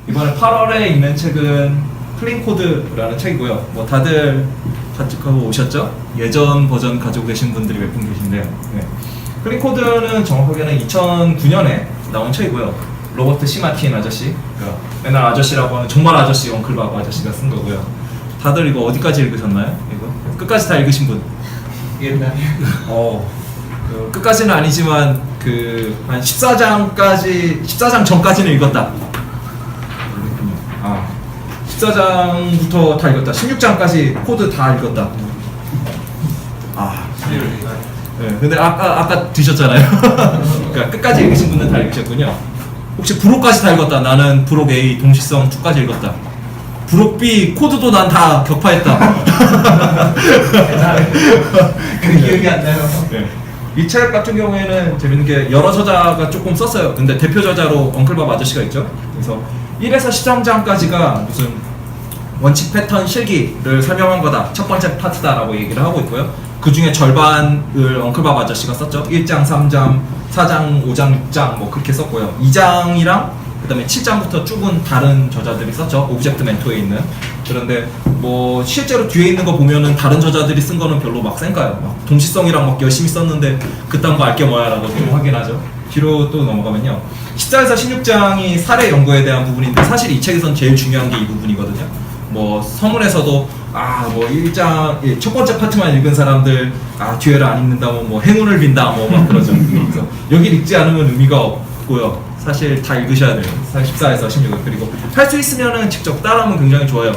이번에 8월에 있는 책은 클린 코드라는 책이고요. 뭐 다들 가지고 오셨죠? 예전 버전 가지고 계신 분들이 몇 분 계신데요. 네. 클린 코드는 정확하게는 2009년에 나온 책이고요. 로버트 C. 마틴 아저씨, 그러니까 맨날 아저씨라고 하는 정말 아저씨 엉클바브 아저씨가 쓴 거고요. 다들 이거 어디까지 읽으셨나요? 이거 끝까지 다 읽으신 분? 옛날에 그 끝까지는 아니지만 그 한 14장 전까지는 읽었다. 14장부터 다 읽었다. 16장까지 코드 다 읽었다. 네, 근데 아까 드셨잖아요. 그러니까 끝까지 읽으신 분은 다 읽으셨군요. 혹시 부록까지 다 읽었다. 나는 부록 A 동시성 2까지 읽었다. 부록 B 코드도 난 다 격파했다. 그 기억이 안 나요. 네. 이 책 같은 경우에는 재밌는 게 여러 저자가 조금 썼어요. 근데 대표 저자로 엉클밥 아저씨가 있죠. 그래서 1에서 13장까지가 무슨 원칙 패턴 실기를 설명한 거다. 첫 번째 파트다라고 얘기를 하고 있고요. 그 중에 절반을 엉클밥 아저씨가 썼죠. 1장, 3장, 4장, 5장, 6장 뭐 그렇게 썼고요. 2장이랑 그 다음에 7장부터 쭉은 다른 저자들이 썼죠. 오브젝트 멘토에 있는. 그런데 뭐 실제로 뒤에 있는 거 보면은 다른 저자들이 쓴 거는 별로 막 센가요. 막 동시성이랑 막 열심히 썼는데 그딴 거 알게 뭐야 라고 좀 확인하죠. 뒤로 또 넘어가면요. 14에서 16장이 사례 연구에 대한 부분인데 사실 이 책에선 제일 중요한 게 이 부분이거든요. 뭐 서문에서도 뭐 1장 첫 번째 파트만 읽은 사람들 뒤에를 안 읽는다면 뭐 행운을 빈다 뭐 막 그러죠. 그래서 여기 읽지 않으면 의미가 없고요. 사실 다 읽으셔야 돼요. 14에서 16을. 그리고 할 수 있으면은 직접 따라하면 굉장히 좋아요.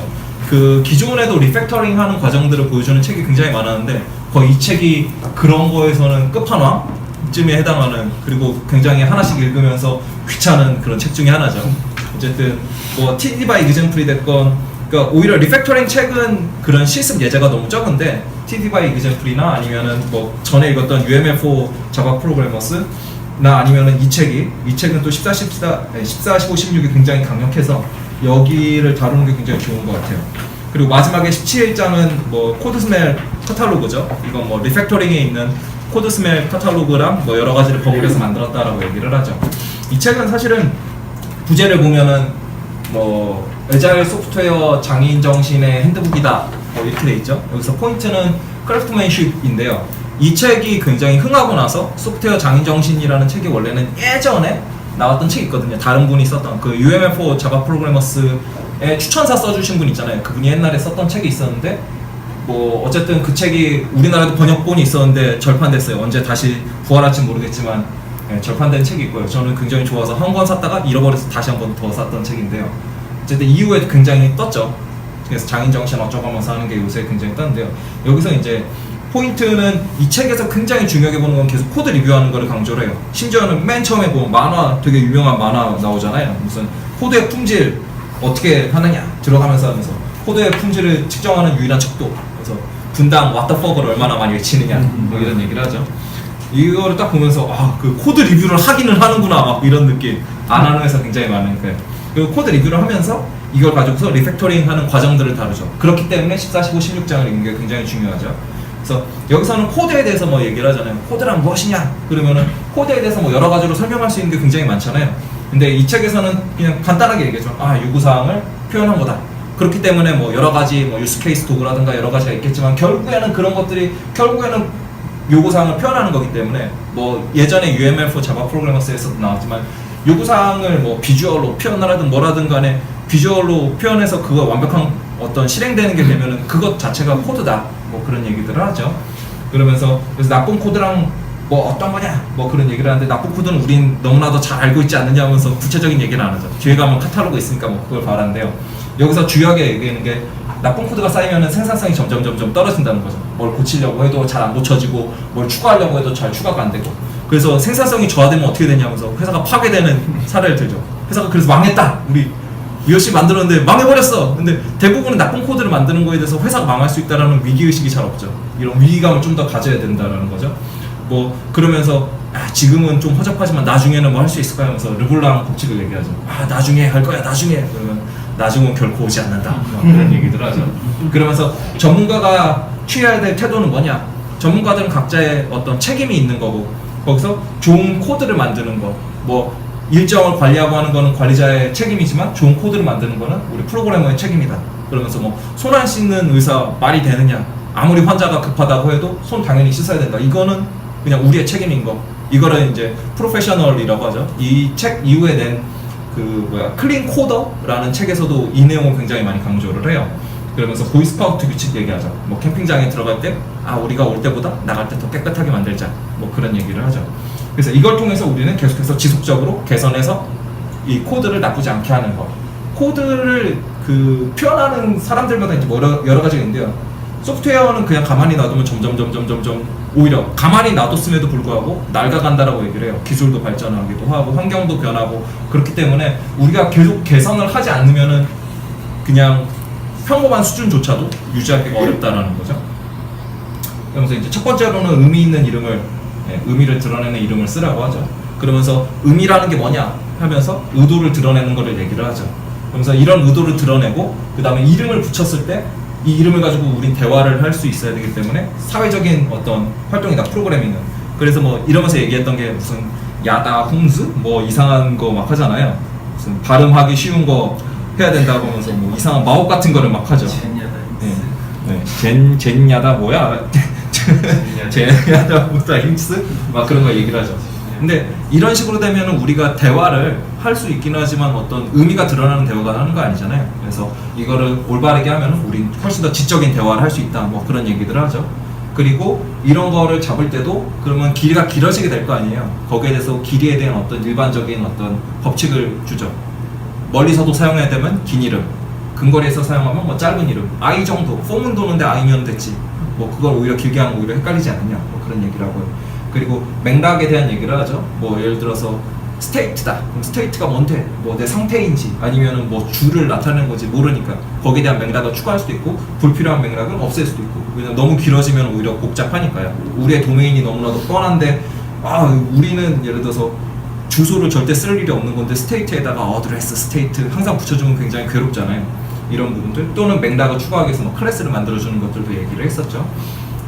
그 기존에도 리팩터링 하는 과정들을 보여주는 책이 굉장히 많았는데 거의 이 책이 그런 거에서는 끝판왕쯤에 해당하는, 그리고 굉장히 하나씩 읽으면서 귀찮은 그런 책 중에 하나죠. 어쨌든 뭐 TD 바이 이그젠플이 됐건, 그러니까 오히려 리팩터링 책은 그런 실습 예제가 너무 적은데 TD 바이 이그젠플이나 아니면은 뭐 전에 읽었던 UML4 자바 프로그래머스 나 아니면은 이 책은 또 14, 15, 16이 굉장히 강력해서 여기를 다루는 게 굉장히 좋은 것 같아요. 그리고 마지막에 17장은 뭐 코드스멜 카탈로그죠. 이건 뭐 리팩터링에 있는 코드스멜 카탈로그랑 뭐 여러 가지를 버무려서 만들었다라고 얘기를 하죠. 이 책은 사실은 부제를 보면은 뭐 에자일 소프트웨어 장인 정신의 핸드북이다 뭐 이렇게 돼 있죠. 여기서 포인트는 크래프트맨십인데요. 이 책이 굉장히 흥하고 나서 소프트웨어 장인정신이라는 책이 원래는 예전에 나왔던 책이 있거든요. 다른 분이 썼던 그 UML4 자바 프로그래머스의 추천사 써주신 분 있잖아요. 그분이 옛날에 썼던 책이 있었는데 뭐 어쨌든 그 책이 우리나라도 번역본이 있었는데 절판됐어요. 언제 다시 부활할지 모르겠지만 절판된 책이 있고요. 저는 굉장히 좋아서 한 권 샀다가 잃어버려서 다시 한 번 더 샀던 책인데요. 어쨌든 이후에 굉장히 떴죠. 그래서 장인정신 어쩌고 하면서 하는 게 요새 굉장히 떴는데요. 여기서 이제 포인트는 이 책에서 굉장히 중요하게 보는 건 계속 코드 리뷰하는 거를 강조를 해요. 심지어는 맨 처음에 뭐 만화, 되게 유명한 만화 나오잖아요. 무슨 코드의 품질 어떻게 하느냐 들어가면서 하면서 코드의 품질을 측정하는 유일한 척도, 그래서 분당 what the fuck을 얼마나 많이 외치느냐 뭐 이런 얘기를 하죠. 이거를 딱 보면서 그 코드 리뷰를 하기는 하는구나 막 이런 느낌. 안 하는 회사 굉장히 많은 거예요. 그리고 코드 리뷰를 하면서 이걸 가지고서 리팩토링 하는 과정들을 다루죠. 그렇기 때문에 14, 15, 16장을 읽는 게 굉장히 중요하죠. 그래서 여기서는 코드에 대해서 뭐 얘기를 하잖아요. 코드란 무엇이냐? 그러면은 코드에 대해서 뭐 여러 가지로 설명할 수 있는 게 굉장히 많잖아요. 근데 이 책에서는 그냥 간단하게 얘기하죠. 요구사항을 표현한 거다. 그렇기 때문에 뭐 여러 가지 뭐 유스케이스 도구라든가 여러 가지가 있겠지만 결국에는 그런 것들이 결국에는 요구사항을 표현하는 거기 때문에 뭐 예전에 UML4 자바 프로그래머스에서도 나왔지만 요구사항을 뭐 비주얼로 표현을 하든 뭐라든 간에 비주얼로 표현해서 그거 완벽한 어떤 실행되는 게 되면은 그것 자체가 코드다. 뭐 그런 얘기들을 하죠. 그러면서 그래서 나쁜 코드랑 뭐 어떤 거냐 뭐 그런 얘기를 하는데 나쁜 코드는 우린 너무나도 잘 알고 있지 않느냐 하면서 구체적인 얘기는 안 하죠. 뒤에 가면 카탈로그 있으니까 뭐 그걸 바라는데요. 여기서 중요하게 얘기하는 게 나쁜 코드가 쌓이면은 생산성이 점점 떨어진다는 거죠. 뭘 고치려고 해도 잘 안 고쳐지고 뭘 추가하려고 해도 잘 추가가 안 되고, 그래서 생산성이 저하되면 어떻게 되냐면서 회사가 파괴되는 사례를 들죠. 회사가 그래서 망했다. 우리 열심히 만들었는데 망해버렸어. 근데 대부분은 나쁜 코드를 만드는 거에 대해서 회사가 망할 수 있다는 위기의식이 잘 없죠. 이런 위기감을 좀 더 가져야 된다는 거죠. 뭐 그러면서 지금은 좀 허접하지만 나중에는 뭐 할 수 있을까 하면서 르블랑 법칙을 얘기하죠. 나중에 할 거야 나중에. 그러면 나중은 결코 오지 않는다. 그런 얘기들 하죠. 그러면서 전문가가 취해야 될 태도는 뭐냐? 전문가들은 각자의 어떤 책임이 있는 거고 거기서 좋은 코드를 만드는 거, 뭐 일정을 관리하고 하는 거는 관리자의 책임이지만 좋은 코드를 만드는 거는 우리 프로그래머의 책임이다. 그러면서 뭐 손 안 씻는 의사 말이 되느냐? 아무리 환자가 급하다고 해도 손 당연히 씻어야 된다. 이거는 그냥 우리의 책임인 거. 이거를 이제 프로페셔널이라고 하죠. 이 책 이후에 낸 클린 코더라는 책에서도 이 내용을 굉장히 많이 강조를 해요. 그러면서 보이스카우트 규칙 얘기하죠. 뭐 캠핑장에 들어갈 때 우리가 올 때보다 나갈 때 더 깨끗하게 만들자. 뭐 그런 얘기를 하죠. 그래서 이걸 통해서 우리는 계속해서 지속적으로 개선해서 이 코드를 나쁘지 않게 하는 거. 코드를 표현하는 사람들마다 이제 여러 가지가 있는데요. 소프트웨어는 그냥 가만히 놔두면 점점 오히려 가만히 놔뒀음에도 불구하고 낡아간다라고 얘기를 해요. 기술도 발전하기도 하고 환경도 변하고 그렇기 때문에 우리가 계속 개선을 하지 않으면은 그냥 평범한 수준조차도 유지하기가 어렵다라는 거죠. 그러면서 이제 첫 번째로는 의미 있는 이름을 의미를 드러내는 이름을 쓰라고 하죠. 그러면서 의미라는 게 뭐냐 하면서 의도를 드러내는 거를 얘기를 하죠. 그러면서 이런 의도를 드러내고 그 다음에 이름을 붙였을 때 이 이름을 가지고 우린 대화를 할 수 있어야 되기 때문에 사회적인 어떤 활동이다, 프로그래밍은. 그래서 뭐 이러면서 얘기했던 게 무슨 야다 홍즈 뭐 이상한 거 막 하잖아요. 무슨 발음하기 쉬운 거 해야 된다고 하면서 뭐 이상한 마법 같은 거를 막 하죠. 젠야다 뭐야? 젠야다 무슨 힌스? 막 그런 거 얘기를 하죠. 근데 이런 식으로 되면 우리가 대화를 할 수 있긴 하지만 어떤 의미가 드러나는 대화가 하는 거 아니잖아요. 그래서 이거를 올바르게 하면 우린 훨씬 더 지적인 대화를 할 수 있다. 뭐 그런 얘기들 하죠. 그리고 이런 거를 잡을 때도 그러면 길이가 길어지게 될 거 아니에요. 거기에 대해서 길이에 대한 어떤 일반적인 어떤 법칙을 주죠. 멀리서도 사용해야 되면 긴 이름, 근거리에서 사용하면 뭐 짧은 이름, I 정도, 폼은 도는데 I면 됐지. 뭐 그걸 오히려 길게 하면 오히려 헷갈리지 않느냐. 뭐 그런 얘기를 하고요. 그리고 맥락에 대한 얘기를 하죠. 뭐 예를 들어서 스테이트다. 그럼 스테이트가 뭔데? 뭐 내 상태인지 아니면은 뭐 주를 나타내는 건지 모르니까 거기에 대한 맥락을 추가할 수도 있고 불필요한 맥락을 없앨 수도 있고. 왜냐면 너무 길어지면 오히려 복잡하니까요. 우리의 도메인이 너무나도 뻔한데 우리는 예를 들어서 주소를 절대 쓸 일이 없는 건데 스테이트에다가 어드레스 스테이트 항상 붙여주면 굉장히 괴롭잖아요. 이런 부분들 또는 맥락을 추가하기 위해서 뭐 클래스를 만들어주는 것들도 얘기를 했었죠.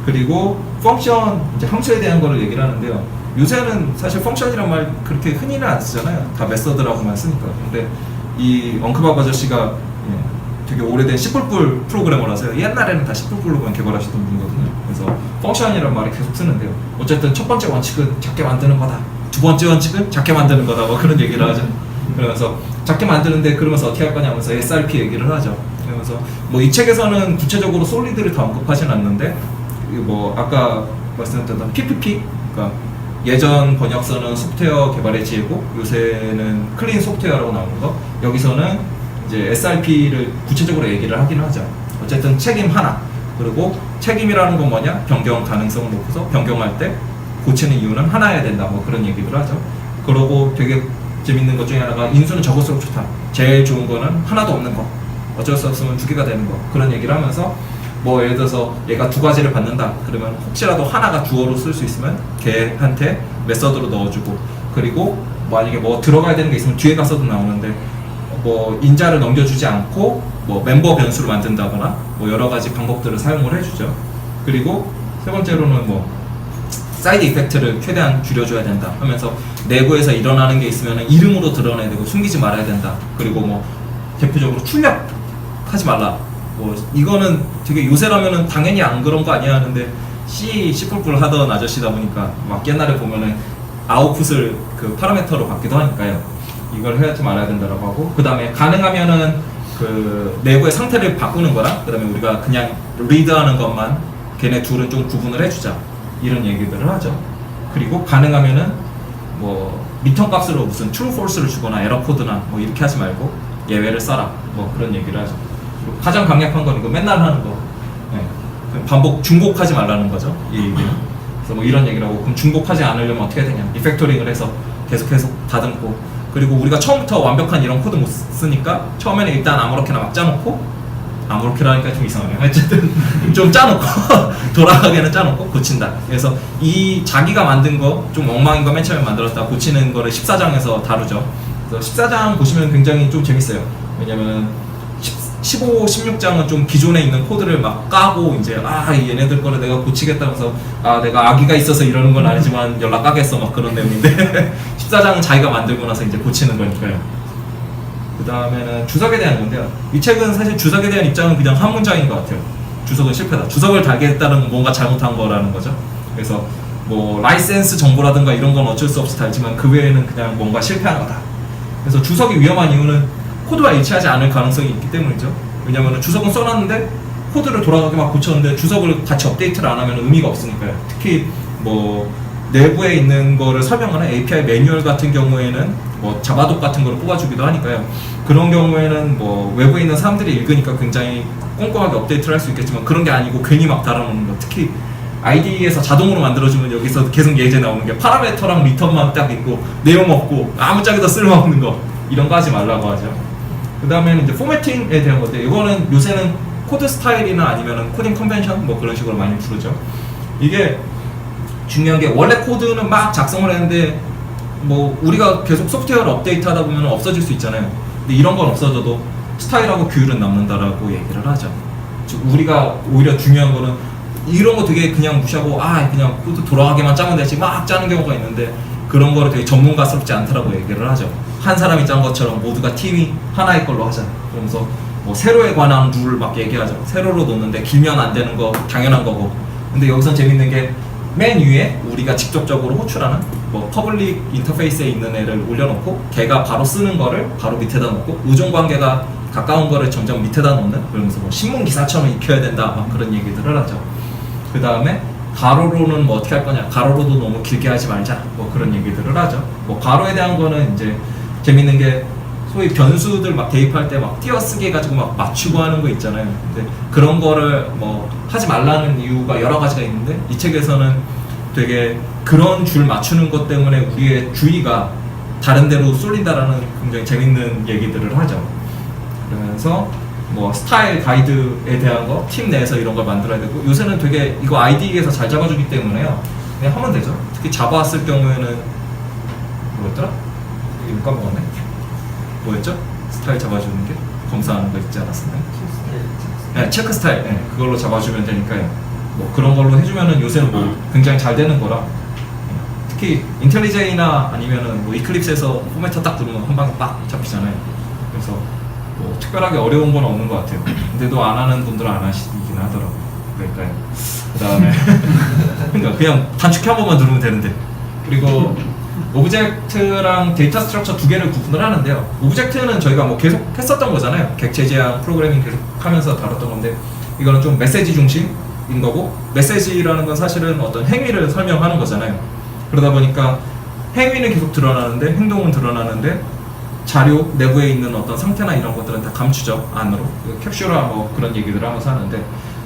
그리고 펑션, 이제 함수에 대한 거를 얘기를 하는데요. 요새는 사실 펑션이란 말 그렇게 흔히는 안 쓰잖아요. 다 메서드라고만 쓰니까. 근데 이 엉크밥 아저씨가 되게 오래된 C++ 프로그래머라서요. 옛날에는 다 C++로만 개발하시던 분이거든요. 그래서 펑션이란 말을 계속 쓰는데요. 어쨌든 첫 번째 원칙은 작게 만드는 거다. 두 번째 원칙은 작게 만드는 거다. 뭐 그런 얘기를 하죠. 그러면서 작게 만드는데 그러면서 어떻게 할 거냐 하면서 SRP 얘기를 하죠. 그러면서 뭐 이 책에서는 구체적으로 솔리드를 다 언급하진 않는데 뭐 아까 말씀드렸던 PPP, 그러니까 예전 번역서는 소프트웨어 개발의 지혜고 요새는 클린 소프트웨어라고 나오는 거. 여기서는 이제 SRP를 구체적으로 얘기를 하긴 하죠. 어쨌든 책임 하나. 그리고 책임이라는 건 뭐냐? 변경 가능성을 놓고서 변경할 때 고치는 이유는 하나여야 된다. 뭐 그런 얘기를 하죠. 그러고 되게 재밌는 것 중에 하나가 인수는 적을수록 좋다. 제일 좋은 거는 하나도 없는 거. 어쩔 수 없으면 두 개가 되는 거. 그런 얘기를 하면서 뭐 예를 들어서 얘가 두 가지를 받는다. 그러면 혹시라도 하나가 주어로 쓸 수 있으면 걔한테 메서드로 넣어주고, 그리고 만약에 뭐 들어가야 되는 게 있으면 뒤에 가서도 나오는데 뭐 인자를 넘겨주지 않고 뭐 멤버 변수를 만든다거나 뭐 여러 가지 방법들을 사용을 해주죠. 그리고 세 번째로는 뭐 사이드 이펙트를 최대한 줄여줘야 된다 하면서 내부에서 일어나는 게 있으면 이름으로 드러내야 되고 숨기지 말아야 된다. 그리고 뭐 대표적으로 출력하지 말라. 뭐 이거는 되게 요새라면은 당연히 안 그런 거 아니야 하는데 C++ 하던 아저씨다 보니까 막 옛날에 보면은 아웃풋을 그 파라미터로 받기도 하니까요. 이걸 해야지 말아야 된다라고 하고, 그 다음에 가능하면은 그 내부의 상태를 바꾸는 거랑 그 다음에 우리가 그냥 리드하는 것만 걔네 둘은 좀 구분을 해주자, 이런 얘기들을 하죠. 그리고 가능하면은 뭐 리턴 값으로 무슨 true, false를 주거나 에러 코드나 뭐 이렇게 하지 말고 예외를 써라, 뭐 그런 얘기를 하죠. 그리고 가장 강력한 건 이거 맨날 하는 거, 반복 중복하지 말라는 거죠, 이 얘기는. 그래서 뭐 이런 얘기를 하고, 그럼 중복하지 않으려면 어떻게 되냐, 리팩토링을 해서 계속 다듬고, 그리고 우리가 처음부터 완벽한 이런 코드 못 쓰니까 처음에는 일단 아무렇게나 막 짜놓고, 아무렇게라니까 좀 이상하네요. 어쨌든 좀 짜놓고 돌아가게는 짜놓고 고친다. 그래서 이 자기가 만든 거 좀 엉망인 거 맨 처음에 만들었다 고치는 거를 14장에서 다루죠. 그래서 14장 보시면 굉장히 좀 재밌어요. 왜냐면 15, 16장은 좀 기존에 있는 코드를 막 까고 이제 얘네들 거를 내가 고치겠다면서 내가 아기가 있어서 이러는 건 아니지만 연락 까겠어 막 그런 내용인데 14장은 자기가 만들고 나서 이제 고치는 거니까요. 그 다음에는 주석에 대한 건데요. 이 책은 사실 주석에 대한 입장은 그냥 한 문장인 것 같아요. 주석은 실패다. 주석을 달겠다는 건 뭔가 잘못한 거라는 거죠. 그래서 뭐 라이센스 정보라든가 이런 건 어쩔 수 없이 달지만 그 외에는 그냥 뭔가 실패한 거다. 그래서 주석이 위험한 이유는 코드와 일치하지 않을 가능성이 있기 때문이죠. 왜냐하면 주석은 써놨는데 코드를 돌아가게 막 고쳤는데 주석을 같이 업데이트를 안 하면 의미가 없으니까요. 특히 뭐 내부에 있는 거를 설명하는 API 매뉴얼 같은 경우에는 뭐 자바독 같은 거를 뽑아주기도 하니까요. 그런 경우에는 뭐 외부에 있는 사람들이 읽으니까 굉장히 꼼꼼하게 업데이트를 할 수 있겠지만 그런 게 아니고 괜히 막 달아놓는 거. 특히 IDE에서 자동으로 만들어주면 여기서 계속 예제 나오는 게 파라메터랑 리턴만 딱 있고 내용 없고 아무짝에도 쓸모없는 거 이런 거 하지 말라고 하죠. 그 다음에는 이제 포매팅에 대한 건데 이거는 요새는 코드 스타일이나 아니면 코딩 컨벤션 뭐 그런 식으로 많이 부르죠. 이게 중요한 게 원래 코드는 막 작성을 했는데 뭐 우리가 계속 소프트웨어를 업데이트하다 보면 없어질 수 있잖아요. 근데 이런 건 없어져도 스타일하고 규율은 남는다라고 얘기를 하죠. 즉 우리가 오히려 중요한 거는 이런 거 되게 그냥 무시하고 그냥 코드 돌아가게만 짜면 되지 막 짜는 경우가 있는데 그런 거를 되게 전문가스럽지 않다라고 얘기를 하죠. 한 사람이 짠 것처럼 모두가 팀이 하나의 걸로 하자. 그러면서 뭐 세로에 관한 룰을 막 얘기하죠. 세로로 놓는데 길면 안 되는 거 당연한 거고. 근데 여기서 재밌는 게 맨 위에 우리가 직접적으로 호출하는 뭐 퍼블릭 인터페이스에 있는 애를 올려놓고 걔가 바로 쓰는 거를 바로 밑에다 놓고 의존관계가 가까운 거를 점점 밑에다 놓는 그러면서 뭐 신문 기사처럼 익혀야 된다 막 그런 얘기들을 하죠. 그 다음에 가로로는 뭐 어떻게 할 거냐, 가로로도 너무 길게 하지 말자 뭐 그런 얘기들을 하죠. 뭐 가로에 대한 거는 이제 재밌는 게 소위 변수들 막 대입할 때 막 띄어쓰기 해가지고 막 맞추고 하는 거 있잖아요. 근데 그런 거를 뭐 하지 말라는 이유가 여러 가지가 있는데 이 책에서는 되게 그런 줄 맞추는 것 때문에 우리의 주의가 다른 데로 쏠린다라는 굉장히 재밌는 얘기들을 하죠. 그러면서 뭐 스타일 가이드에 대한 거 팀 내에서 이런 걸 만들어야 되고 요새는 되게 이거 IDE에서 잘 잡아주기 때문에요. 그냥 하면 되죠. 특히 자바 쓸 경우에는 뭐였더라? 이거 까먹었네. 뭐였죠? 스타일 잡아주는 게 검사하는 거 있지 않았었나요? 네, 체크 스타일. 네, 그걸로 잡아주면 되니까요. 뭐 그런 걸로 해주면은 요새는 뭐 굉장히 잘 되는 거라. 특히 인텔리제이나 아니면은 뭐 이클립스에서 포매터 딱 누르면 한 방에 빡 잡히잖아요. 그래서 뭐 특별하게 어려운 건 없는 것 같아요. 근데도 안 하는 분들은 안 하시긴 하더라고요. 그러니까요. 그 다음에 그러니까 그냥 단축키 한 번만 누르면 되는데. 그리고 오브젝트랑 데이터 스트럭처 두 개를 구분을 하는데요. 오브젝트는 저희가 뭐 계속 했었던 거잖아요. 객체 제한 프로그래밍 계속 하면서 다뤘던 건데 이거는 좀 메시지 중심인 거고 메시지라는 건 사실은 어떤 행위를 설명하는 거잖아요. 그러다 보니까 행위는 계속 드러나는데 행동은 드러나는데 자료 내부에 있는 어떤 상태나 이런 것들은 다 감추죠. 안으로 캡슐화 뭐 그런 얘기들을 하면서 하는데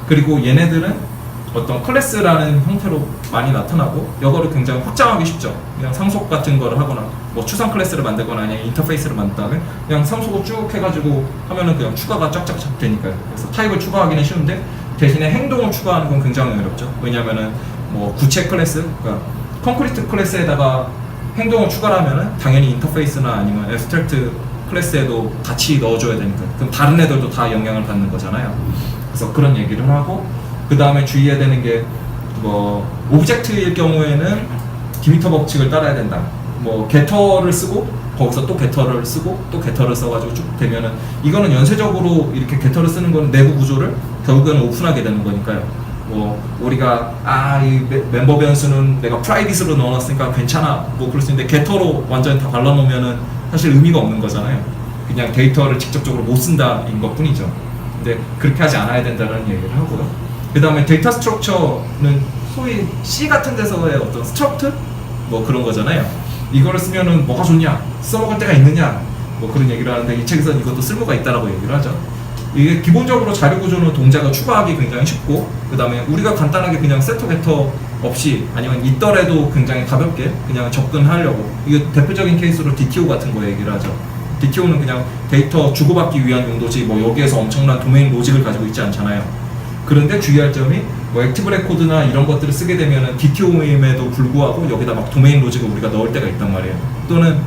그리고 얘네들은 어떤 클래스라는 형태로 많이 나타나고 이거를 굉장히 확장하기 쉽죠. 그냥 상속 같은 거를 하거나 뭐 추상 클래스를 만들거나 아니면 인터페이스를 만든 다음에 그냥 상속을 쭉 해가지고 하면은 그냥 추가가 쫙쫙 되니까요. 그래서 타입을 추가하기는 쉬운데 대신에 행동을 추가하는 건 굉장히 어렵죠. 왜냐면은 뭐 구체 클래스, 그러니까 콘크리트 클래스에다가 행동을 추가하면은 당연히 인터페이스나 아니면 애브스트랙트 클래스에도 같이 넣어줘야 되니까 그럼 다른 애들도 다 영향을 받는 거잖아요. 그래서 그런 얘기를 하고 그 다음에 주의해야 되는 게 뭐 오브젝트일 경우에는 디미터 법칙을 따라야 된다. 뭐 게터를 쓰고 거기서 또 게터를 쓰고 또 게터를 써가지고 쭉 되면은 이거는 연쇄적으로 이렇게 게터를 쓰는 건 내부 구조를 결국에는 오픈하게 되는 거니까요. 뭐 우리가 이 멤버 변수는 내가 프라이빗으로 넣어놨으니까 괜찮아 뭐 그럴 수 있는데 게터로 완전히 다 발라놓으면은 사실 의미가 없는 거잖아요. 그냥 데이터를 직접적으로 못 쓴다인 것 뿐이죠. 근데 그렇게 하지 않아야 된다는 얘기를 하고요. 그 다음에 데이터 스트럭처는 소위 C 같은 데서의 어떤 스트럭트? 뭐 그런 거잖아요. 이거를 쓰면은 뭐가 좋냐? 써먹을 데가 있느냐? 뭐 그런 얘기를 하는데 이 책에서는 이것도 쓸모가 있다라고 얘기를 하죠. 이게 기본적으로 자료 구조는 동작을 추가하기 굉장히 쉽고 그 다음에 우리가 간단하게 그냥 세터 게터 없이 아니면 있더라도 굉장히 가볍게 그냥 접근하려고 이게 대표적인 케이스로 DTO 같은 거 얘기를 하죠. DTO는 그냥 데이터 주고받기 위한 용도지 뭐 여기에서 엄청난 도메인 로직을 가지고 있지 않잖아요. 그런데 주의할 점이 뭐 액티브 레코드나 이런 것들을 쓰게 되면은 DTO임에도 불구하고 여기다 막 도메인 로직을 우리가 넣을 때가 있단 말이에요. 또는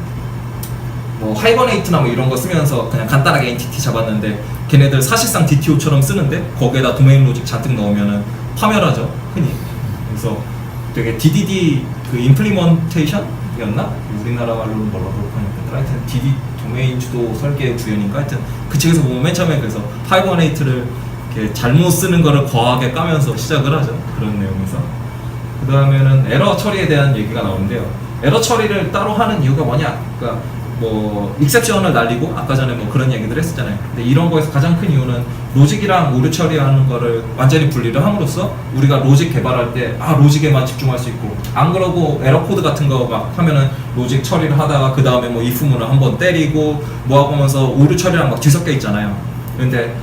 뭐 하이버네이트나 뭐 이런 거 쓰면서 그냥 간단하게 엔티티 잡았는데 걔네들 사실상 DTO처럼 쓰는데 거기에다 도메인 로직 잔뜩 넣으면은 파멸하죠, 흔히. 그래서 되게 DDD 그 임플리먼테이션이었나? 우리나라 말로는 뭐라고 하니까 하여튼 DD 도메인 주도 설계 구현인가? 하여튼 그 책에서 보면 맨 처음에 그래서 하이버네이트를 이렇게 잘못 쓰는 거를 거하게 까면서 시작을 하죠, 그런 내용에서. 그 다음에는 에러 처리에 대한 얘기가 나오는데요. 에러 처리를 따로 하는 이유가 뭐냐? 그러니까 뭐 익셉션을 날리고 아까 전에 뭐 그런 얘기들 했었잖아요. 근데 이런 거에서 가장 큰 이유는 로직이랑 오류 처리하는 거를 완전히 분리를 함으로써 우리가 로직 개발할 때 로직에만 집중할 수 있고, 안 그러고 에러 코드 같은 거 막 하면은 로직 처리를 하다가 그 다음에 뭐 if문을 한번 때리고 뭐 하고 하면서 오류 처리랑 막 뒤섞여 있잖아요. 근데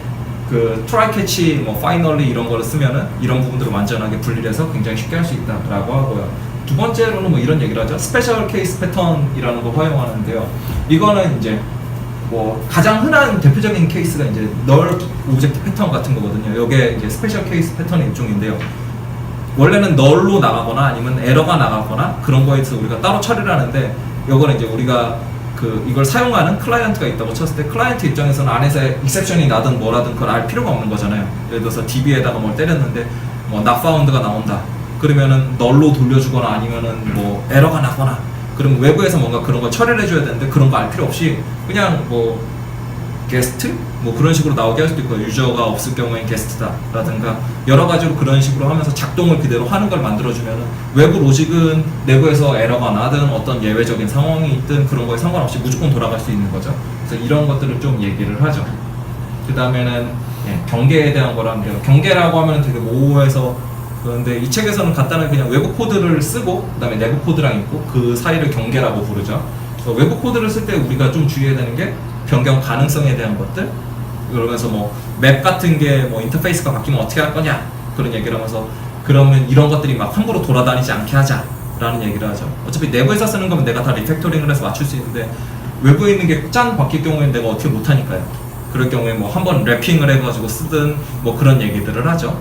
그 트라이 캐치 뭐 파이널리 이런 거를 쓰면은 이런 부분들을 완전하게 분리해서 굉장히 쉽게 할 수 있다라고 하고요. 두 번째로는 뭐 이런 얘기를 하죠. 스페셜 케이스 패턴이라는 걸 활용하는데요. 이거는 이제 뭐 가장 흔한 대표적인 케이스가 이제 널 오브젝트 패턴 같은 거거든요. 이게 이제 스페셜 케이스 패턴의 일종인데요. 원래는 널로 나가거나 아니면 에러가 나가거나 그런 거에서 우리가 따로 처리를 하는데, 요거는 이제 우리가 그 이걸 사용하는 클라이언트가 있다고 쳤을 때 클라이언트 입장에서는 안에서 익셉션이 나든 뭐라든 그걸 알 필요가 없는 거잖아요. 예를 들어서 DB에다가 뭘 때렸는데 뭐 not found가 나온다. 그러면은 널로 돌려주거나 아니면은 뭐 에러가 나거나, 그럼 외부에서 뭔가 그런 걸 처리를 해줘야 되는데 그런 거 알 필요 없이 그냥 뭐 게스트? 뭐 그런 식으로 나오게 할 수도 있고, 유저가 없을 경우엔 게스트다라든가 여러 가지로 그런 식으로 하면서 작동을 그대로 하는 걸 만들어주면은 외부 로직은 내부에서 에러가 나든 어떤 예외적인 상황이 있든 그런 거에 상관없이 무조건 돌아갈 수 있는 거죠. 그래서 이런 것들을 좀 얘기를 하죠. 그 다음에는 경계에 대한 거라는데요. 경계라고 하면 되게 모호해서, 그런데 이 책에서는 간단하게 그냥 외부 코드를 쓰고 그 다음에 내부 코드랑 있고 그 사이를 경계라고 부르죠. 외부 코드를 쓸 때 우리가 좀 주의해야 되는 게 변경 가능성에 대한 것들, 그러면서 뭐 맵 같은 게 뭐 인터페이스가 바뀌면 어떻게 할 거냐 그런 얘기를 하면서, 그러면 이런 것들이 막 함부로 돌아다니지 않게 하자 라는 얘기를 하죠. 어차피 내부에서 쓰는 거면 내가 다 리팩토링을 해서 맞출 수 있는데 외부에 있는 게 짠 바뀔 경우에는 내가 어떻게 못하니까요. 그럴 경우에 뭐 한번 랩핑을 해가지고 쓰든 뭐 그런 얘기들을 하죠.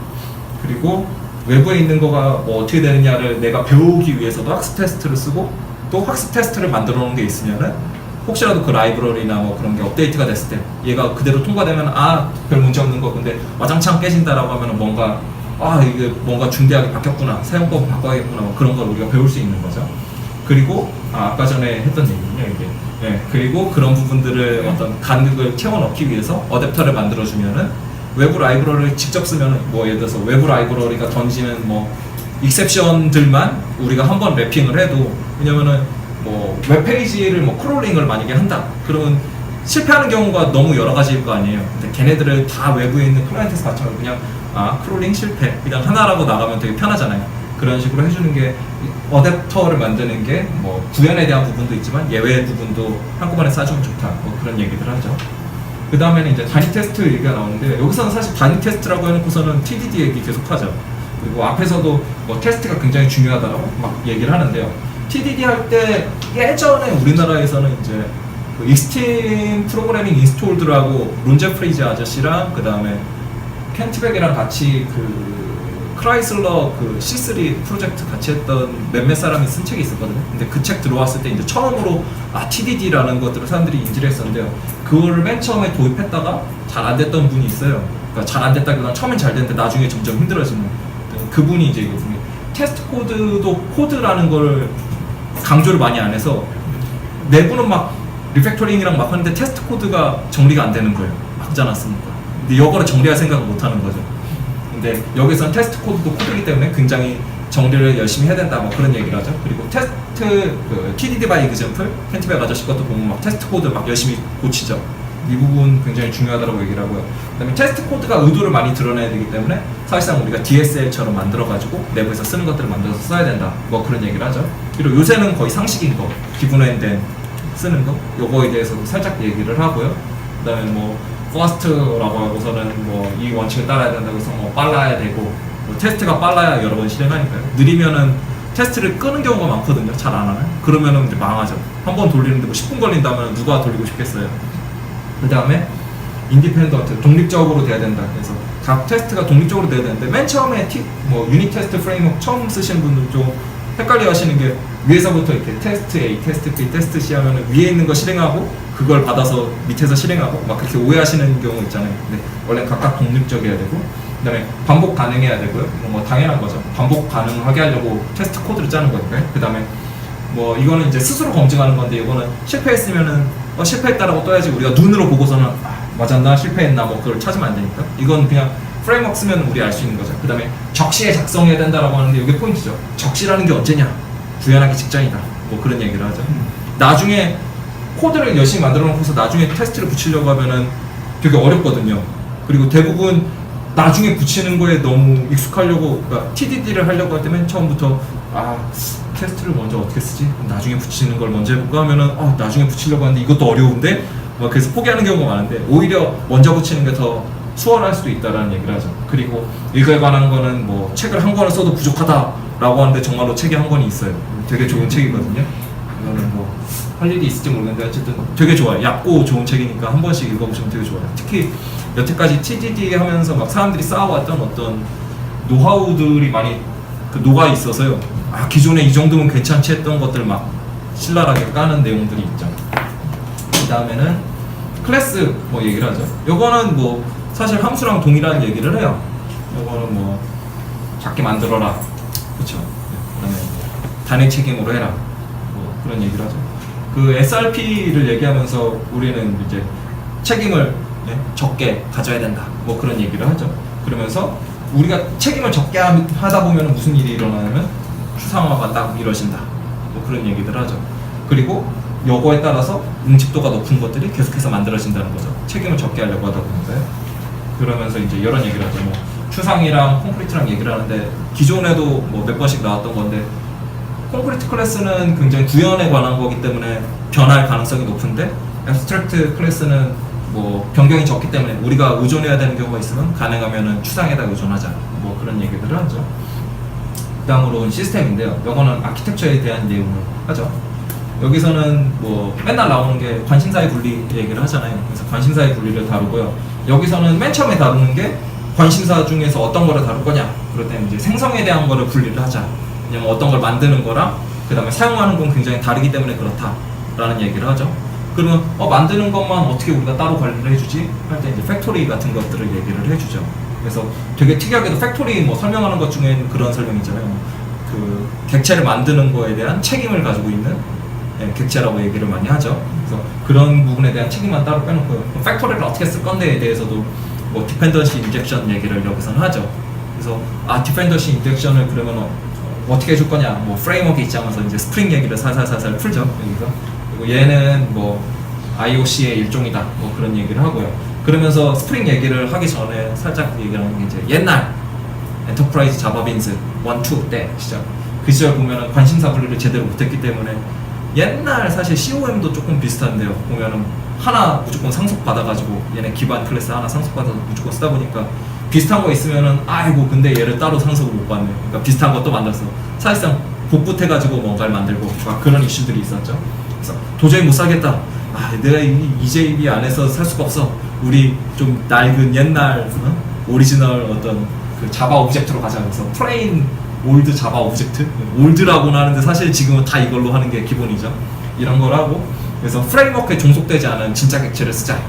그리고 외부에 있는 거가 뭐 어떻게 되느냐를 내가 배우기 위해서도 학습 테스트를 쓰고, 또 학습 테스트를 만들어 놓은 게 있으면은 혹시라도 그 라이브러리나 뭐 그런 게 업데이트가 됐을 때 얘가 그대로 통과되면 별 문제 없는 거, 근데 와장창 깨진다라고 하면은 뭔가 이게 뭔가 중대하게 바뀌었구나, 사용법을 바꿔야겠구나, 뭐 그런 걸 우리가 배울 수 있는 거죠. 그리고 아까 전에 했던 얘기군요, 이게. 그리고 그런 부분들을 어떤 간극을 채워 넣기 위해서 어댑터를 만들어주면은 외부 라이브러리를 직접 쓰면은 뭐 예를 들어서 외부 라이브러리가 던지는 뭐 익셉션들만 우리가 한번 랩핑을 해도, 왜냐면은 뭐 웹페이지를 뭐 크롤링을 만약에 한다 그러면 실패하는 경우가 너무 여러 가지일 거 아니에요. 근데 걔네들을 다 외부에 있는 클라이언트에서 맞춰면 그냥 크롤링 실패 그냥 하나라고 나가면 되게 편하잖아요. 그런 식으로 해주는 게, 어댑터를 만드는 게 뭐 구현에 대한 부분도 있지만 예외 부분도 한꺼번에 싸주면 좋다, 뭐 그런 얘기들 하죠. 그 다음에는 이제 단위 테스트 얘기가 나오는데, 여기서는 사실 단위 테스트라고 해놓고서는 TDD 얘기 계속 하죠. 그리고 앞에서도 뭐 테스트가 굉장히 중요하다고 막 얘기를 하는데요. TDD 할 때 예전에 우리나라에서는 이제 그 익스트림 프로그래밍 인스톨드라고 론제 프리즈 아저씨랑 그 다음에 켄트백이랑 같이 그 크라이슬러 그 C3 프로젝트 같이 했던 몇몇 사람이 쓴 책이 있었거든요. 근데 그 책 들어왔을 때 이제 처음으로 TDD라는 것들을 사람들이 인지를 했었는데요. 그거를 맨 처음에 도입했다가 잘 안 됐던 분이 있어요. 그러니까 잘 안 됐다기보다 처음엔 잘 됐는데 나중에 점점 힘들어지는 그분이 이제 이거든요. 테스트 코드도 코드라는 걸 강조를 많이 안 해서 내부는 막 리팩토링이랑 막 하는데 테스트 코드가 정리가 안 되는 거예요. 막 하지 않았습니까? 근데 이거를 정리할 생각을 못 하는 거죠. 근데 여기서는 테스트 코드도 코드이기 때문에 굉장히 정리를 열심히 해야 된다, 뭐 그런 얘기를 하죠. 그리고 테스트 그 TDD 바이 example 켄트백 아저씨 것도 보면 막 테스트 코드 막 열심히 고치죠. 이 부분 굉장히 중요하다고 얘기를 하고요. 그다음에 테스트 코드가 의도를 많이 드러내야 되기 때문에 사실상 우리가 DSL처럼 만들어가지고 내부에서 쓰는 것들을 만들어서 써야 된다, 뭐 그런 얘기를 하죠. 그리고 요새는 거의 상식인 거, 기본엔된 쓰는 거, 요거에 대해서도 살짝 얘기를 하고요. 그다음에 뭐 퍼스트라고 하고서는 뭐 이 원칙을 따라야 된다고 해서 뭐 빨라야 되고, 뭐 테스트가 빨라야 여러 번 실행하니까요. 느리면은 테스트를 끄는 경우가 많거든요. 잘 안 하면. 그러면은 이제 망하죠. 한 번 돌리는데 뭐 10분 걸린다면 누가 돌리고 싶겠어요. 그 다음에 인디펜던트, 독립적으로 돼야 된다. 그래서 각 테스트가 독립적으로 돼야 되는데 맨 처음에 유닛 테스트 프레임워크 처음 쓰시는 분들 좀 헷갈려 하시는 게 위에서부터 이렇게 테스트 A, 테스트 B, 테스트 C 하면은 위에 있는 거 실행하고 그걸 받아서 밑에서 실행하고 막 그렇게 오해하시는 경우 있잖아요. 근데 원래 각각 독립적이어야 되고 그다음에 반복 가능해야 되고요. 이건 뭐 당연한 거죠. 반복 가능하게 하려고 테스트 코드를 짜는 거니까요. 그다음에 뭐 이거는 이제 스스로 검증하는 건데 이거는 실패했으면은 실패했다라고 떠야지 우리가 눈으로 보고서는 맞았나 실패했나 뭐 그걸 찾으면 안 되니까 이건 그냥 프레임워크 쓰면 우리 알 수 있는 거죠. 그다음에 적시에 작성해야 된다라고 하는데 이게 포인트죠. 적시라는 게 언제냐? 구현하기 직전이다. 뭐 그런 얘기를 하죠. 나중에 코드를 열심히 만들어 놓고서 나중에 테스트를 붙이려고 하면은 되게 어렵거든요. 그리고 대부분 나중에 붙이는 거에 너무 익숙하려고, 그러니까 TDD를 하려고 할 때면 처음부터 테스트를 먼저 어떻게 쓰지? 나중에 붙이는 걸 먼저 해볼까 하면은 나중에 붙이려고 하는데 이것도 어려운데 그래서 포기하는 경우가 많은데 오히려 먼저 붙이는 게 더 수월할 수도 있다라는 얘기를 하죠. 그리고 이거에 관한 거는 뭐 책을 한 권을 써도 부족하다라고 하는데 정말로 책이 한 권이 있어요. 되게 좋은 책이거든요. 이거는 뭐 할 일이 있을지 모르겠는데 어쨌든 되게 좋아요. 얇고 좋은 책이니까 한 번씩 읽어보시면 되게 좋아요. 특히 여태까지 TDD 하면서 막 사람들이 쌓아왔던 어떤 노하우들이 많이 녹아 있어서요. 기존에 이 정도면 괜찮지 했던 것들 막 신랄하게 까는 내용들이 있죠. 그 다음에는 클래스 뭐 얘기를 하죠. 요거는 뭐 사실 함수랑 동일한 얘기를 해요. 요거는 뭐 작게 만들어라, 그렇죠. 그다음에 단위 책임으로 해라, 뭐 그런 얘기를 하죠. 그 SRP를 얘기하면서 우리는 이제 책임을 적게 가져야 된다, 뭐 그런 얘기를 하죠. 그러면서 우리가 책임을 적게 하다 보면 무슨 일이 일어나냐면 추상화가 딱 이루어진다, 뭐 그런 얘기들 하죠. 그리고 요거에 따라서 응집도가 높은 것들이 계속해서 만들어진다는 거죠. 책임을 적게 하려고 하다 보니까요. 그러면서 이제 이런 얘기를 하죠. 뭐 추상이랑 콘크리트랑 얘기를 하는데 기존에도 뭐 몇 번씩 나왔던 건데 콘크리트 클래스는 굉장히 구현에 관한 거기 때문에 변할 가능성이 높은데 앱스트랙트 클래스는 뭐 변경이 적기 때문에 우리가 의존해야 되는 경우가 있으면 가능하면은 추상에다 의존하자, 뭐 그런 얘기들을 하죠. 다음으로는 시스템인데요. 이거는 아키텍처에 대한 내용을 하죠. 여기서는 뭐 맨날 나오는 게 관심사의 분리 얘기를 하잖아요. 그래서 관심사의 분리를 다루고요. 여기서는 맨 처음에 다루는 게 관심사 중에서 어떤 거를 다룰 거냐. 그럴 때는 이제 생성에 대한 거를 분리를 하자. 왜냐면 어떤 걸 만드는 거랑 그 다음에 사용하는 건 굉장히 다르기 때문에 그렇다라는 얘기를 하죠. 그러면 만드는 것만 어떻게 우리가 따로 관리를 해주지? 할 때 이제 팩토리 같은 것들을 얘기를 해주죠. 그래서 되게 특이하게도 팩토리 뭐 설명하는 것 중에는 그런 설명 있잖아요. 그 객체를 만드는 거에 대한 책임을 가지고 있는 객체라고 얘기를 많이 하죠. 그래서 그런 부분에 대한 책임만 따로 빼놓고요. 팩토리를 어떻게 쓸 건데에 대해서도 뭐 디펜던시 인젝션 얘기를 여기서는 하죠. 그래서 디펜던시 인젝션을 그러면 어떻게 해줄 거냐, 뭐 프레임워크 있지 하면서 이제 스프링 얘기를 살살살살 풀죠. 여기서. 그리고 얘는 뭐 IOC의 일종이다, 뭐 그런 얘기를 하고요. 그러면서 스프링 얘기를 하기 전에 살짝 얘기하는 게 이제 옛날 엔터프라이즈 자바빈즈 1, 2 때 시절, 그 시절 보면은 관심사 분리를 제대로 못했기 때문에 옛날 사실 COM도 조금 비슷한데요. 보면은 하나 무조건 상속 받아가지고 얘네 기반 클래스 하나 상속 받아서 무조건 쓰다 보니까 비슷한 거 있으면은 아이고 근데 얘를 따로 상속을 못 받네. 그러니까 비슷한 것도 만들었어. 사실상 복붙해가지고 뭔가를 만들고 막 그런 이슈들이 있었죠. 그래서 도저히 못 살겠다. 내가 이 EJB 안에서 살 수가 없어. 우리 좀 낡은 옛날 오리지널 어떤 그 자바 오브젝트로 가자. 그래서 플레인 올드 자바 오브젝트, 올드라고는 하는데 사실 지금은 다 이걸로 하는 게 기본이죠. 이런 걸 하고, 그래서 프레임워크에 종속되지 않은 진짜 객체를 쓰자.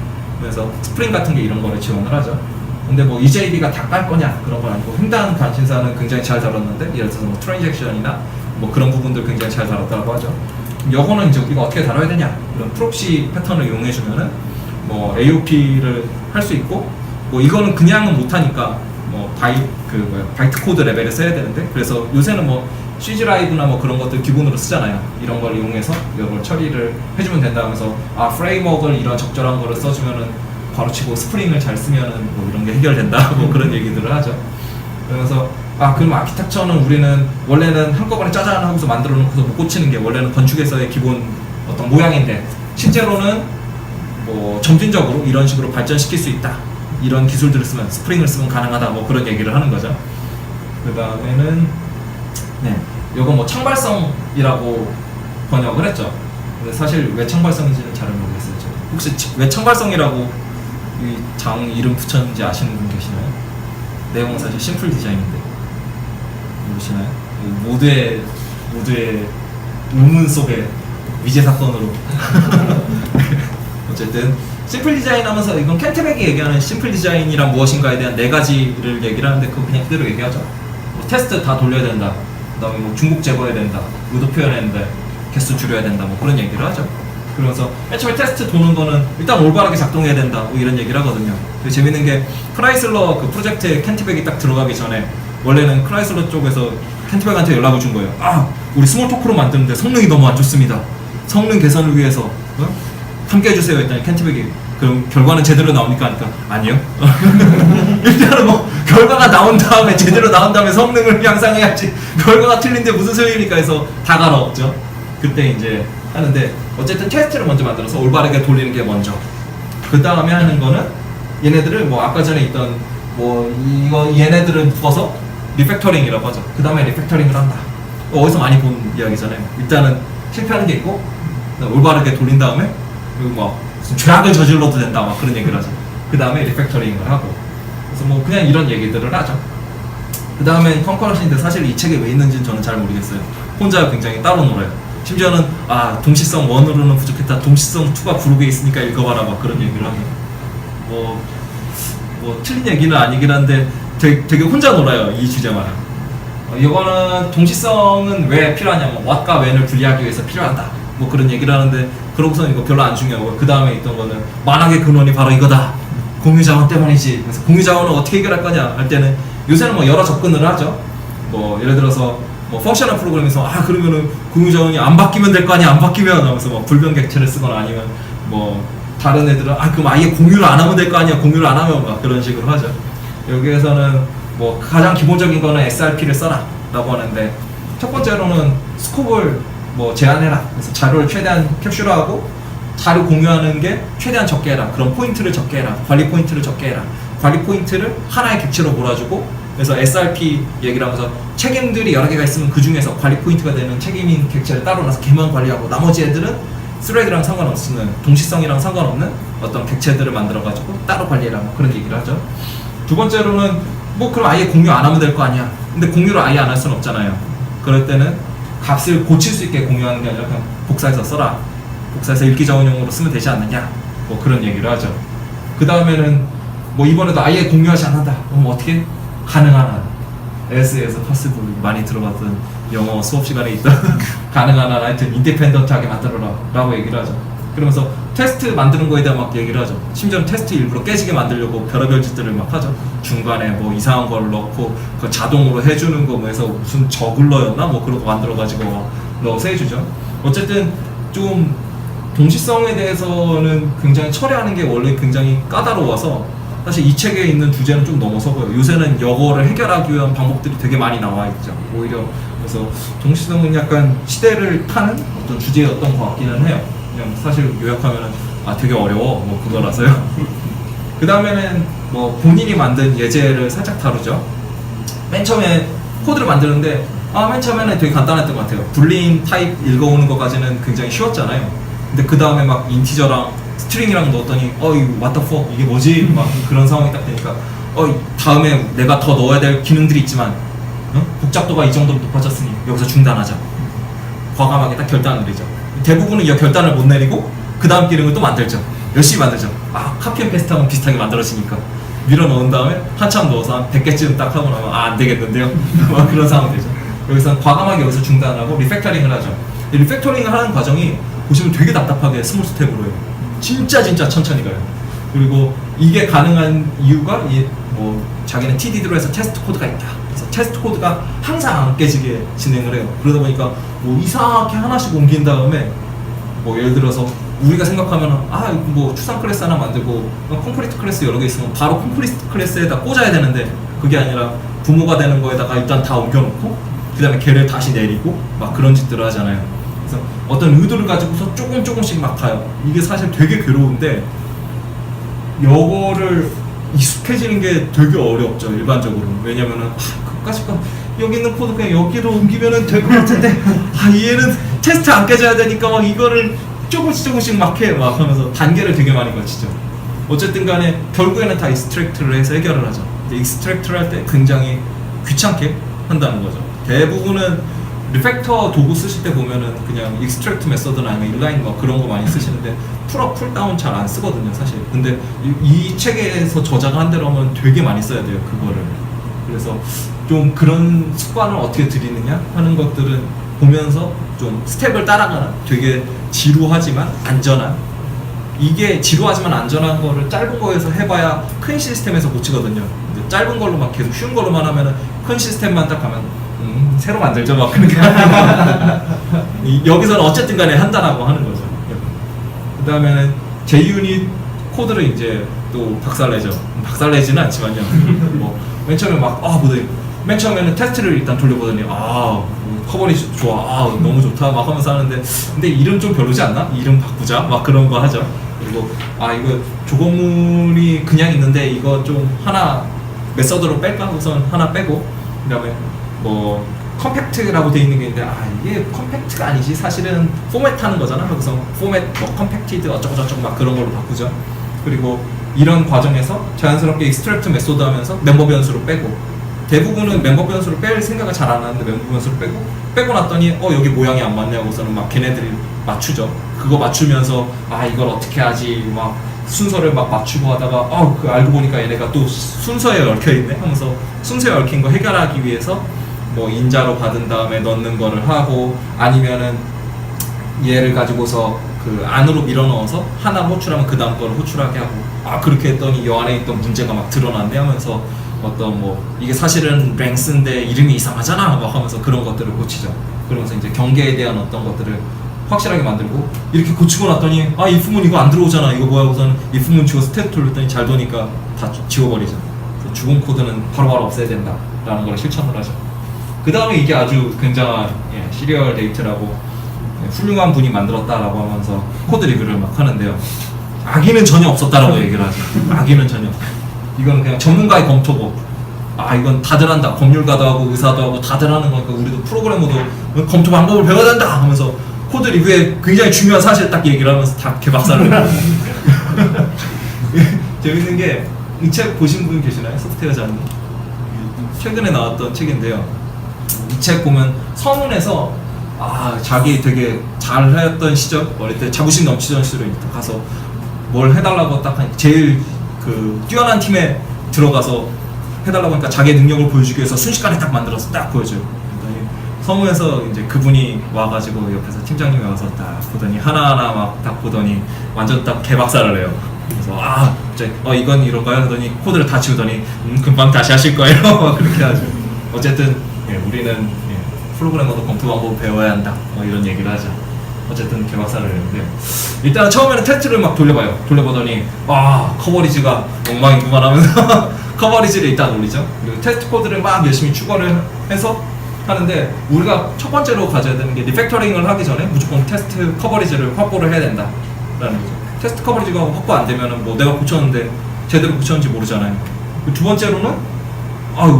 그래서 스프링 같은 게 이런 거를 지원을 하죠. 근데 뭐 EJB가 다 깔 거냐 그런 건 아니고 횡단 관심사는 굉장히 잘 다뤘는데, 예를 들어서 뭐 트랜잭션이나 뭐 그런 부분들 굉장히 잘 다뤘다고 하죠. 요거는 이제 우리가 어떻게 다뤄야 되냐, 이런 프록시 패턴을 이용해 주면은 뭐 AOP를 할 수 있고, 뭐 이거는 그냥은 못하니까 뭐 바이트 코드 레벨에 써야 되는데, 그래서 요새는 뭐 CG 라이브나 뭐 그런 것들 기본으로 쓰잖아요. 이런 걸 이용해서 이걸 처리를 해주면 된다면서 프레임워크를 이런 적절한 거를 써주면은 바로 치고 스프링을 잘 쓰면은 뭐 이런 게 해결된다. 뭐 그런 얘기들을 하죠. 그래서 그럼 아키텍처는 우리는 원래는 한꺼번에 짜잔 하고서 만들어 놓고서 못 고치는 게 원래는 건축에서의 기본 어떤 모양인데, 실제로는 뭐 점진적으로 이런 식으로 발전시킬 수 있다. 이런 기술들을 쓰면, 스프링을 쓰면 가능하다. 뭐 그런 얘기를 하는 거죠. 그 다음에는 요거 뭐 창발성이라고 번역을 했죠. 근데 사실 왜 창발성인지는 잘 모르겠어요. 혹시 왜 창발성이라고 이 장 이름 붙였는지 아시는 분 계시나요? 내용은 사실 심플 디자인인데 모르시나요? 모드에 우문 속의 위제 사건으로. 어쨌든 심플 디자인 하면서 이건 켄트백이 얘기하는 심플 디자인이란 무엇인가에 대한 4가지를 얘기를 하는데 그거 그냥 그대로 얘기하죠. 뭐 테스트 다 돌려야 된다. 그다음에 뭐 중복 제거해야 된다. 의도 표현해야 된다. 개수 줄여야 된다. 뭐 그런 얘기를 하죠. 그러면서 맨 처음에 테스트 도는 거는 일단 올바르게 작동해야 된다. 뭐 이런 얘기를 하거든요. 재밌는 게 크라이슬러 그 프로젝트에 켄트백이 딱 들어가기 전에 원래는 크라이슬러 쪽에서 켄트백한테 연락을 준 거예요. 아, 우리 스몰 토크로 만드는데 성능이 너무 안 좋습니다. 성능 개선을 위해서 함께 해주세요. 했더니 켄트백이 그럼 결과는 제대로 나옵니까? 하니까 아니요. 일단은 뭐 결과가 나온 다음에 제대로 나온 다음에 성능을 향상해야지 결과가 틀린데 무슨 소용입니까? 해서 다 갈아엎죠. 그때 이제 하는데 어쨌든 테스트를 먼저 만들어서 올바르게 돌리는 게 먼저. 그 다음에 하는 거는 얘네들을 뭐 아까 전에 있던 뭐 이거 얘네들은 묶어서 리팩터링이라고 하죠. 그 다음에 리팩터링을 한다. 어디서 많이 본 이야기잖아요. 일단은 실패하는 게 있고 올바르게 돌린 다음에 그리고 뭐 무슨 죄악을 저질러도 된다 막 그런 얘기를 하죠. 그 다음에 리팩터링을 하고 그래서 뭐 그냥 이런 얘기들을 하죠. 그 다음엔 컨커런시인데 사실 이 책에 왜 있는지는 저는 잘 모르겠어요. 혼자 굉장히 따로 놀아요. 심지어는 아 동시성 1으로는 부족했다. 동시성 2가 그룹에 있으니까 읽어봐라 막 그런 얘기를 하고 뭐 틀린 얘기는 아니긴 한데 되게 혼자 놀아요 이 주제만. 이거는 동시성은 왜 필요하냐면 what과 when을 분리하기 위해서 필요하다 뭐 그런 얘기를 하는데 그러고서 이거 별로 안 중요하고 그 다음에 있던 거는 만악의 근원이 바로 이거다. 공유자원 때문이지. 그래서 공유자원을 어떻게 해결할 거냐 할 때는 요새는 뭐 여러 접근을 하죠. 뭐 예를 들어서 뭐 펑셔널 프로그램에서 아 그러면은 공유자원이 안 바뀌면 될 거 아니야 안 바뀌면 하면서 뭐 불변 객체를 쓰거나 아니면 뭐 다른 애들은 아 그럼 아예 공유를 안 하면 될 거 아니야 공유를 안 하면 막 그런 식으로 하죠. 여기에서는 뭐 가장 기본적인 거는 SRP를 써라 라고 하는데 첫 번째로는 스콥을 뭐 제한해라. 그래서 자료를 최대한 캡슐하고 자료 공유하는 게 최대한 적게 해라. 그럼 포인트를 적게 해라. 관리 포인트를 적게 해라. 관리 포인트를 하나의 객체로 몰아주고 그래서 SRP 얘기를 하면서 책임들이 여러 개가 있으면 그 중에서 관리 포인트가 되는 책임인 객체를 따로 놔서 걔만 관리하고 나머지 애들은 스레드랑 상관없는 동시성이랑 상관없는 어떤 객체들을 만들어가지고 따로 관리해라. 뭐 그런 얘기를 하죠. 두 번째로는 뭐 그럼 아예 공유 안 하면 될 거 아니야. 근데 공유를 아예 안 할 수는 없잖아요. 그럴 때는 값을 고칠 수 있게 공유하는 게 아니라 그냥 복사해서 써라. 복사해서 읽기 좋은용으로 쓰면 되지 않느냐. 뭐 그런 얘기를 하죠. 그 다음에는 뭐 이번에도 아예 공유하지 않는다. 그럼 어떻게? 가능한 한. S에서 possible 많이 들어봤던 영어 수업 시간에 있던 가능한 한 하여튼 인디펜던트하게 만들어라 라고 얘기를 하죠. 그러면서 테스트 만드는 거에 대한 막 얘기를 하죠. 심지어는 테스트 일부러 깨지게 만들려고 별의별 짓들을 막 하죠. 중간에 뭐 이상한 걸 넣고 그 자동으로 해주는 거 뭐 해서 무슨 저글러였나 뭐 그런 거 만들어가지고 넣어서 해주죠. 어쨌든 좀 동시성에 대해서는 굉장히 처리하는 게 원래 굉장히 까다로워서 사실 이 책에 있는 주제는 좀 넘어서고요. 요새는 이거를 해결하기 위한 방법들이 되게 많이 나와 있죠. 오히려 그래서 동시성은 약간 시대를 타는 어떤 주제였던 것 같기는 해요. 그냥 사실 요약하면은 아 되게 어려워 뭐 그거라서요. 그 다음에는 뭐 본인이 만든 예제를 살짝 다루죠. 맨 처음에 코드를 만드는데 맨 처음에는 되게 간단했던 것 같아요. 불린 타입 읽어오는 것까지는 굉장히 쉬웠잖아요. 근데 그 다음에 막 인티저랑 스트링이랑 넣었더니 이거 what the fuck 이게 뭐지? 막 그런 상황이 딱 되니까 다음에 내가 더 넣어야 될 기능들이 있지만 복잡도가 이 정도로 높아졌으니 여기서 중단하자. 과감하게 딱 결단을 내리죠. 대부분은 이 결단을 못 내리고 그 다음 기능을 또 만들죠. 열심히 만들죠. 카피 앤 페이스트 하면 비슷하게 만들어지니까 밀어 넣은 다음에 한참 넣어서 한 100개쯤 딱 하고 나면 안 되겠는데요? 그런 상황이 되죠. 여기서 과감하게 여기서 중단하고 리팩터링을 하죠. 리팩터링을 하는 과정이 보시면 되게 답답하게 스몰 스텝으로 해요. 진짜 천천히 가요. 그리고 이게 가능한 이유가 뭐 자기는 TDD로 해서 테스트 코드가 있다. 그래서 테스트 코드가 항상 안 깨지게 진행을 해요. 그러다 보니까 뭐 이상하게 하나씩 옮긴 다음에 뭐 예를 들어서 우리가 생각하면 뭐 추상 클래스 하나 만들고 컴플리트 클래스 여러 개 있으면 바로 컴플리트 클래스에다 꽂아야 되는데 그게 아니라 부모가 되는 거에다가 일단 다 옮겨놓고 그 다음에 걔를 다시 내리고 막 그런 짓들을 하잖아요. 그래서 어떤 의도를 가지고서 조금씩 막 가요. 이게 사실 되게 괴로운데 요거를 익숙해지는 게 되게 어렵죠. 일반적으로. 왜냐면은 그까짓 거 여기 있는 코드 그냥 여기로 옮기면은 될 것 같은데 얘는 테스트 안 깨져야 되니까 막 이거를 조금씩 막 해 막 하면서 단계를 되게 많이 거치죠. 어쨌든 간에 결국에는 다 익스트랙트를 해서 해결을 하죠. 근데 익스트랙트를 할 때 굉장히 귀찮게 한다는 거죠. 대부분은 리팩터 도구 쓰실 때 보면은 그냥 익스트랙트 메서드나 아니면 인라인 뭐 그런 거 많이 쓰시는데 풀업, 풀다운 잘 안 쓰거든요, 사실. 근데 이 책에서 저장을 한 대로 하면 되게 많이 써야 돼요, 그거를. 그래서 좀 그런 습관을 어떻게 들이느냐 하는 것들은 보면서 좀 스텝을 따라가는 되게 지루하지만 안전한, 이게 지루하지만 안전한 거를 짧은 거에서 해봐야 큰 시스템에서 고치거든요. 근데 짧은 걸로 막 계속 쉬운 걸로만 하면은 큰 시스템만 딱 가면 새로 만들죠 막 그렇게 여기서는 어쨌든 간에 한다라고 하는 거죠. 그 다음에는 JUnit 코드를 이제 또 박살내죠. 박살내지는 않지만요. 뭐 맨 처음에 막 보더니 맨 처음에는 테스트를 일단 돌려보더니 커버리지 좋아, 너무 좋다 막 하면서 하는데, 근데 이름 좀 별로지 않나? 이름 바꾸자 막 그런 거 하죠. 그리고 이거 조건문이 그냥 있는데 이거 좀 하나 메서드로 뺄까? 우선 하나 빼고, 그 다음에 뭐 컴팩트라고 돼 있는 게 있는데 이게 컴팩트가 아니지, 사실은 포맷 하는 거잖아. 그래서 포맷 뭐 컴팩티드 어쩌고저쩌고 막 그런 걸로 바꾸죠. 그리고 이런 과정에서 자연스럽게 익스트랙트 메소드 하면서 멤버 변수로 빼고, 대부분은 멤버 변수를 뺄 생각을 잘 안 하는데 멤버 변수를 빼고 났더니 여기 모양이 안 맞냐고서는 막 걔네들이 맞추죠. 그거 맞추면서 이걸 어떻게 하지 막 순서를 막 맞추고 하다가 알고 보니까 얘네가 또 순서에 얽혀있네 하면서 순서에 얽힌 거 해결하기 위해서 뭐 인자로 받은 다음에 넣는 거를 하고, 아니면은 얘를 가지고서 그 안으로 밀어 넣어서 하나를 호출하면 그 다음 거를 호출하게 하고, 그렇게 했더니 이 안에 있던 문제가 막 드러났네 하면서 어떤 뭐 이게 사실은 랭스인데 이름이 이상하잖아 막 하면서 그런 것들을 고치죠. 그러면서 이제 경계에 대한 어떤 것들을 확실하게 만들고, 이렇게 고치고 났더니 if문 이거 안 들어오잖아, 이거 뭐야 하고서는 if문 지워 스텝 돌렸더니 잘 도니까 다 지워버리죠. 그래서 죽은 코드는 바로바로 없애야 된다 라는 걸 실천을 하죠. 그 다음에 이게 아주 굉장한 시리얼 데이트라고 훌륭한 분이 만들었다라고 하면서 코드 리뷰를 막 하는데요. 악의는 전혀 없었다라고 얘기를 하죠. 악의는 전혀. 이거는 그냥 전문가의 검토고, 이건 다들 한다. 법률가도 하고 의사도 하고 다들 하는 거니까 우리도 프로그래머도 검토 방법을 배워야 된다 하면서 코드 리뷰에 굉장히 중요한 사실 딱 얘기를 하면서 다 개박살을 해요. 재밌는 게 이 책 보신 분 계시나요? 소프트웨어 장님? 최근에 나왔던 책인데요. 이 책 보면 서문에서 자기 되게 잘 했던 시절, 어릴 때 자부심 넘치던 시절에 가서 뭘 해달라고 딱 제일 그 뛰어난 팀에 들어가서 해달라고 하니까 자기의 능력을 보여주기 위해서 순식간에 딱 만들어서 딱 보여줘요. 서무에서 이제 그분이 와가지고 옆에서 팀장님이 와서 딱 보더니 하나하나 막 딱 보더니 완전 딱 개박살을 해요. 그래서 이건 이런가요? 하더니 코드를 다 지우더니 금방 다시 하실 거예요. 그렇게 하죠. 어쨌든 우리는 프로그래머도 검토 방법을 배워야 한다 이런 얘기를 하죠. 어쨌든 개박살을 했는데, 일단 처음에는 테스트를 막 돌려보더니 커버리지가 엉망이구만 하면서 커버리지를 일단 올리죠. 그리고 테스트 코드를 막 열심히 추가를 해서 하는데, 우리가 첫 번째로 가져야 되는 게 리팩터링을 하기 전에 무조건 테스트 커버리지를 확보를 해야 된다라는 거죠. 테스트 커버리지가 확보 안 되면은 뭐 내가 고쳤는데 제대로 고쳤는지 모르잖아요. 두 번째로는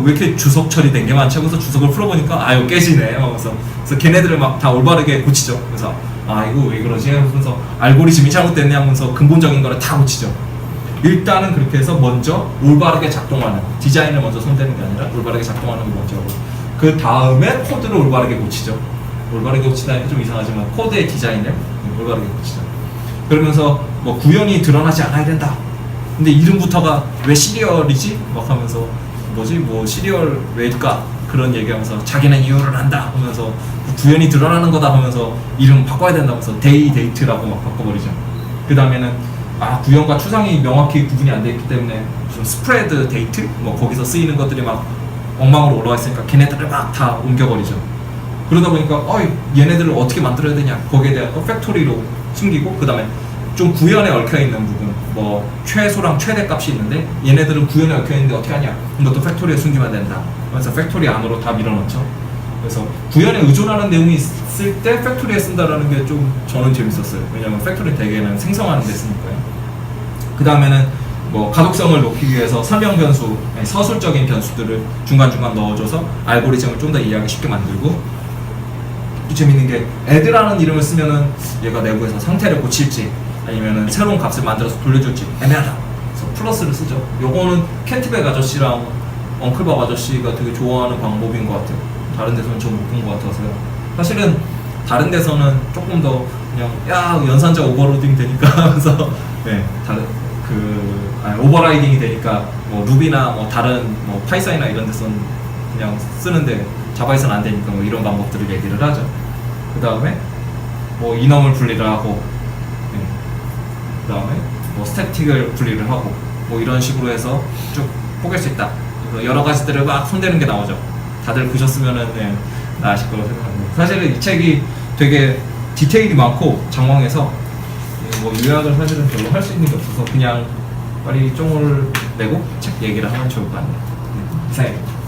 왜 이렇게 주석 처리된 게 많지 하면서 주석을 풀어보니까 이거 깨지네 하면서, 그래서 걔네들을 막 다 올바르게 고치죠. 그래서 이거 왜 그러지 하면서 알고리즘이 잘못됐네 하면서 근본적인 거를 다 고치죠. 일단은 그렇게 해서 먼저 올바르게 작동하는 디자인을 먼저 손대는 게 아니라 올바르게 작동하는 걸 먼저 하고, 그 다음에 코드를 올바르게 고치죠. 올바르게 고치다니까 좀 이상하지만 코드의 디자인을 올바르게 고치죠. 그러면서 뭐 구현이 드러나지 않아야 된다. 근데 이름부터가 왜 시리얼이지? 막 하면서 뭐 시리얼 왜일까? 그런 얘기하면서 자기는 이유를 안다 하면서 구현이 드러나는 거다 하면서 이름 바꿔야 된다면서 데이트라고 막 바꿔버리죠. 그 다음에는 구현과 추상이 명확히 구분이 안 돼 있기 때문에 무슨 스프레드 데이트? 뭐 거기서 쓰이는 것들이 막 엉망으로 올라와 있으니까 걔네들을 막 다 옮겨버리죠. 그러다 보니까 얘네들을 어떻게 만들어야 되냐, 거기에 대한 팩토리로 숨기고, 그 다음에 좀 구현에 얽혀있는 부분, 뭐 최소랑 최대 값이 있는데 얘네들은 구현에 얽혀있는데 어떻게 하냐, 이것도 팩토리에 숨기면 된다. 그래서 팩토리 안으로 다 밀어넣죠. 그래서 구현에 의존하는 내용이 있을 때 팩토리에 쓴다라는 게 좀 저는 재밌었어요. 왜냐면 팩토리 대개는 생성하는 데 쓰니까요. 그 다음에는 뭐 가독성을 높이기 위해서 설명 변수, 서술적인 변수들을 중간중간 넣어줘서 알고리즘을 좀 더 이해하기 쉽게 만들고, 또 재밌는 게 add라는 이름을 쓰면은 얘가 내부에서 상태를 고칠지 아니면은 새로운 값을 만들어서 돌려줄지 애매하다. 그래서 플러스를 쓰죠. 요거는 켄트백 아저씨랑 엉클밥 아저씨가 되게 좋아하는 방법인 것 같아요. 다른 데서는 좀 못 본 것 같아서요. 사실은 다른 데서는 조금 더 그냥 야 연산자 오버로딩 되니까 하면서 네 다른 오버라이딩이 되니까 뭐 루비나 뭐 다른 뭐 파이썬이나 이런 데서는 그냥 쓰는데 자바에서는 안 되니까 뭐 이런 방법들을 얘기를 하죠. 그 다음에 뭐 이넘을 분리를 하고 네. 그 다음에 뭐 스태틱을 분리를 하고 뭐 이런 식으로 해서 쭉 포갤 수 있다. 그래서 여러 가지들을 막 손대는 게 나오죠. 다들 보셨으면은 네, 아실 거라고 생각합니다. 사실은 이 책이 되게 디테일이 많고 장황해서 뭐 요약을 사실은 별로 할 수 있는 게 없어서 그냥 빨리 쫑을 내고 책 얘기를 하면 좋을 것 같네요. 네, 이상입니다.